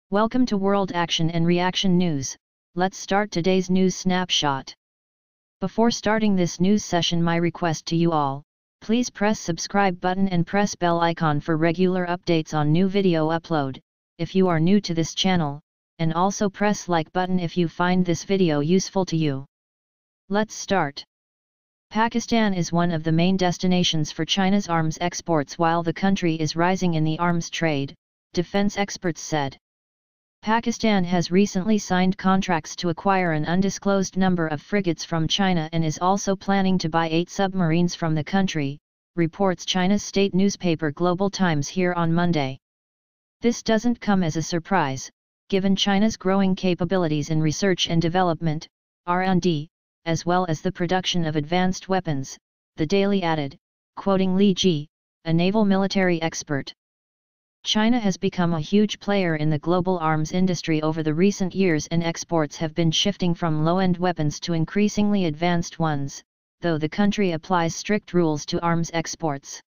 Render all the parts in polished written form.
Welcome to World Action and Reaction News. Let's start today's news snapshot. Before starting this news session, my request to you all, please press subscribe button and press bell icon for regular updates on new video upload, if you are new to this channel, and also press like button if you find this video useful to you. Let's start. Pakistan is one of the main destinations for China's arms exports while the country is rising in the arms trade, defense experts said. Pakistan has recently signed contracts to acquire an undisclosed number of frigates from China and is also planning to buy 8 submarines from the country, reports China's state newspaper Global Times here on Monday. This doesn't come as a surprise, given China's growing capabilities in research and development, R&D, as well as the production of advanced weapons, the Daily added, quoting Li Ji, a naval military expert. China has become a huge player in the global arms industry over the recent years, and exports have been shifting from low-end weapons to increasingly advanced ones, though the country applies strict rules to arms exports.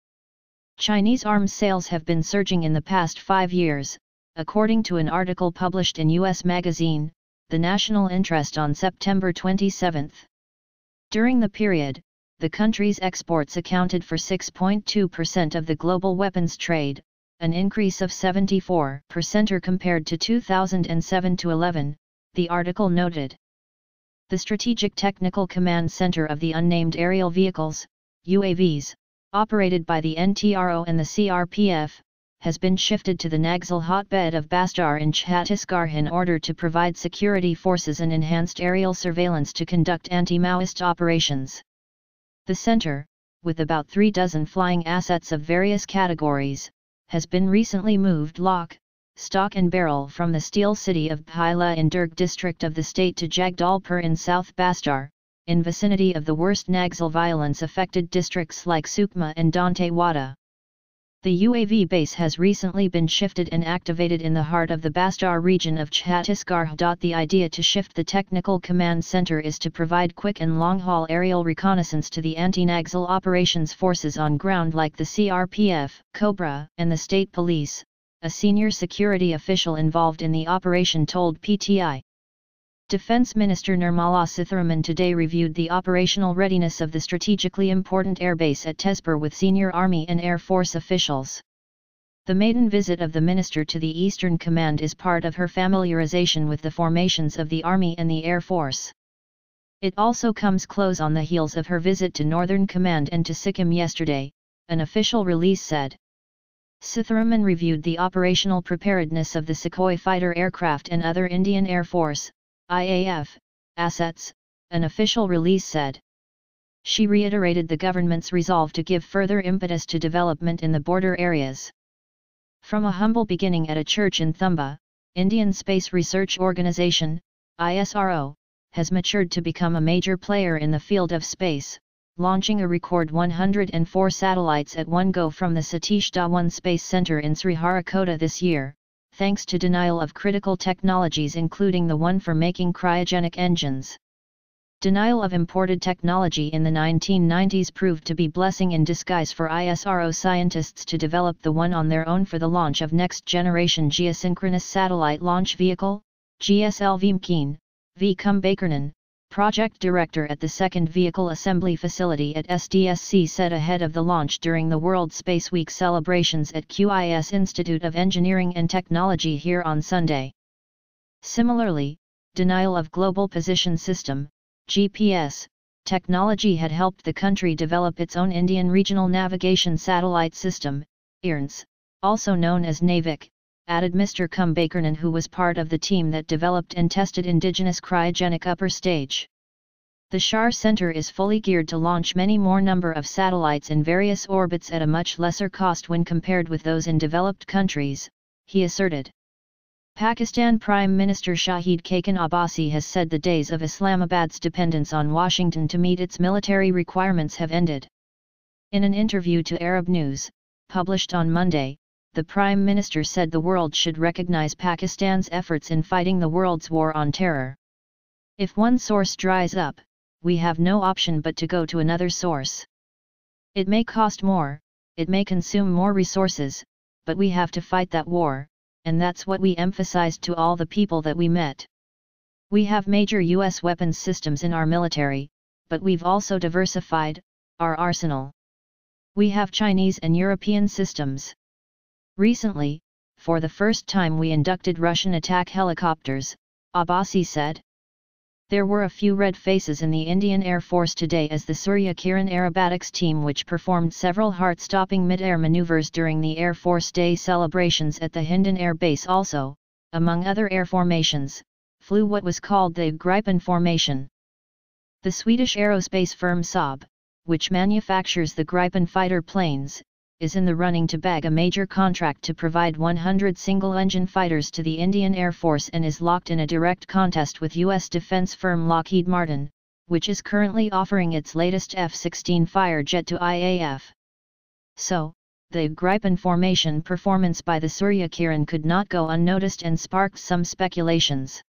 Chinese arms sales have been surging in the past 5 years, according to an article published in U.S. magazine, The National Interest on September 27. During the period, the country's exports accounted for 6.2% of the global weapons trade, an increase of 74% compared to 2007-11, the article noted. The Strategic Technical Command Center of the Unmanned Aerial Vehicles, UAVs, operated by the NTRO and the CRPF, has been shifted to the Naxal hotbed of Bastar in Chhattisgarh in order to provide security forces and enhanced aerial surveillance to conduct anti-Maoist operations. The center, with about 3 dozen flying assets of various categories, has been recently moved lock, stock and barrel from the steel city of Bhila in Durg district of the state to Jagdalpur in South Bastar, in vicinity of the worst Naxal violence-affected districts like Sukma and Dantewada. The UAV base has recently been shifted and activated in the heart of the Bastar region of Chhattisgarh. The idea to shift the Technical Command Center is to provide quick and long-haul aerial reconnaissance to the anti-Naxal operations forces on ground like the CRPF, Cobra, and the State Police, a senior security official involved in the operation told PTI. Defense Minister Nirmala Sitharaman today reviewed the operational readiness of the strategically important airbase at Tezpur with senior Army and Air Force officials. The maiden visit of the minister to the Eastern Command is part of her familiarization with the formations of the Army and the Air Force. It also comes close on the heels of her visit to Northern Command and to Sikkim yesterday, an official release said. Sitharaman reviewed the operational preparedness of the Sukhoi fighter aircraft and other Indian Air Force IAF assets, an official release said. She reiterated the government's resolve to give further impetus to development in the border areas. From a humble beginning at a church in Thumba, Indian Space Research Organisation, ISRO, has matured to become a major player in the field of space, launching a record 104 satellites at one go from the Satish Dhawan Space Center in Sriharikota this year, thanks to denial of critical technologies including the one for making cryogenic engines. Denial of imported technology in the 1990s proved to be blessing in disguise for ISRO scientists to develop the one on their own for the launch of next-generation geosynchronous satellite launch vehicle, GSLV Mkeen, V. Kumbhakarnan, project director at the second vehicle assembly facility at SDSC said ahead of the launch during the World Space Week celebrations at QIS Institute of Engineering and Technology here on Sunday. Similarly, denial of Global Position System, GPS, technology had helped the country develop its own Indian Regional Navigation Satellite System, IRNS, also known as NAVIC, added Mr. Kumbhakarnan, who was part of the team that developed and tested indigenous cryogenic upper stage. The Shar Center is fully geared to launch many more number of satellites in various orbits at a much lesser cost when compared with those in developed countries, he asserted. Pakistan Prime Minister Shahid Khaqan Abbasi has said the days of Islamabad's dependence on Washington to meet its military requirements have ended. In an interview to Arab News, published on Monday, the Prime Minister said the world should recognize Pakistan's efforts in fighting the world's war on terror. If one source dries up, we have no option but to go to another source. It may cost more, it may consume more resources, but we have to fight that war, and that's what we emphasized to all the people that we met. We have major US weapons systems in our military, but we've also diversified our arsenal. We have Chinese and European systems. Recently, for the first time we inducted Russian attack helicopters, Abbasi said. There were a few red faces in the Indian Air Force today as the Surya Kiran Aerobatics team, which performed several heart-stopping mid-air maneuvers during the Air Force Day celebrations at the Hindon Air Base, also, among other air formations, flew what was called the Gripen formation. The Swedish aerospace firm Saab, which manufactures the Gripen fighter planes, is in the running to bag a major contract to provide 100 single-engine fighters to the Indian Air Force and is locked in a direct contest with U.S. defense firm Lockheed Martin, which is currently offering its latest F-16 Firejet to IAF. So, the Gripen formation performance by the Surya Kiran could not go unnoticed and sparked some speculations.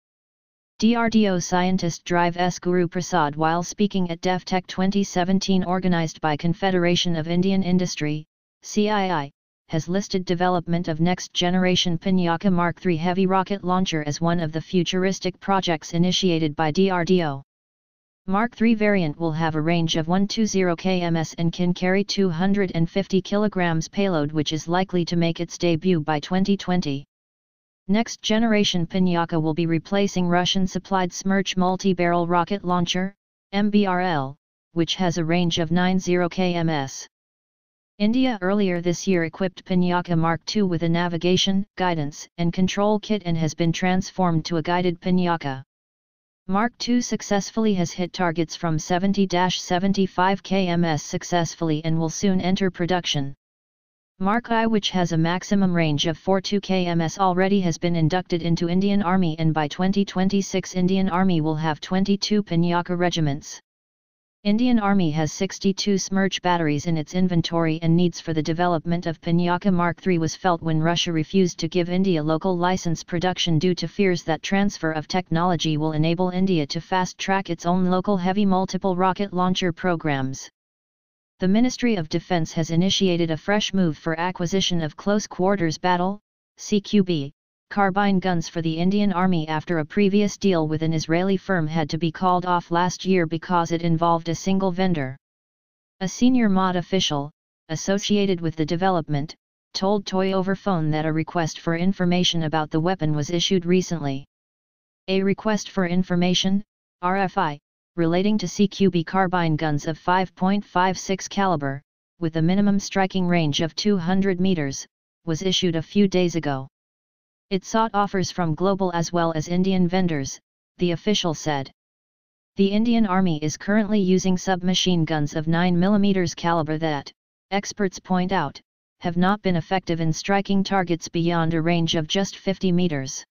DRDO scientist Drive S. Guru Prasad, while speaking at DefTech 2017 organized by Confederation of Indian Industry, CII, has listed development of next-generation Pinaka Mark III heavy rocket launcher as one of the futuristic projects initiated by DRDO. Mark III variant will have a range of 120 kms and can carry 250 kg payload, which is likely to make its debut by 2020. Next-generation Pinaka will be replacing Russian-supplied Smerch multi-barrel rocket launcher, MBRL, which has a range of 90 kms. India earlier this year equipped Pinaka Mark II with a navigation, guidance, and control kit and has been transformed to a guided Pinaka. Mark II successfully has hit targets from 70-75 kms successfully and will soon enter production. Mark I, which has a maximum range of 42 kms, already has been inducted into Indian Army, and by 2026 Indian Army will have 22 Pinaka regiments. Indian Army has 62 Smerch batteries in its inventory, and needs for the development of Pinaka Mark III was felt when Russia refused to give India local license production due to fears that transfer of technology will enable India to fast-track its own local heavy multiple rocket launcher programs. The Ministry of Defense has initiated a fresh move for acquisition of close quarters battle (CQB) carbine guns for the Indian Army after a previous deal with an Israeli firm had to be called off last year because it involved a single vendor. A senior MOD official, associated with the development, told Toy over phone that a request for information about the weapon was issued recently. A request for information, RFI, relating to CQB carbine guns of 5.56 caliber, with a minimum striking range of 200 meters, was issued a few days ago. It sought offers from global as well as Indian vendors, the official said. The Indian Army is currently using submachine guns of 9mm caliber that, experts point out, have not been effective in striking targets beyond a range of just 50 meters.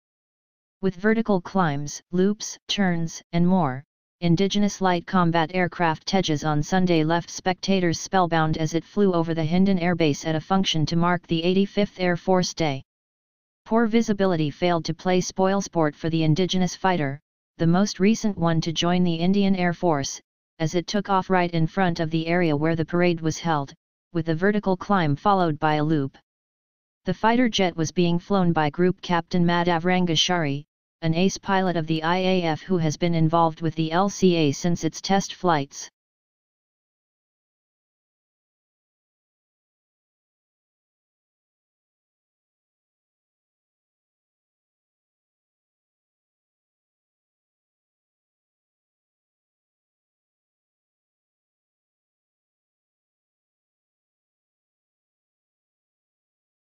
With vertical climbs, loops, turns, and more, indigenous light combat aircraft Tejas on Sunday left spectators spellbound as it flew over the Hindon Air Base at a function to mark the 85th Air Force Day. Poor visibility failed to play spoilsport for the indigenous fighter, the most recent one to join the Indian Air Force, as it took off right in front of the area where the parade was held, with a vertical climb followed by a loop. The fighter jet was being flown by Group Captain Madhav Rangashari, an ace pilot of the IAF who has been involved with the LCA since its test flights.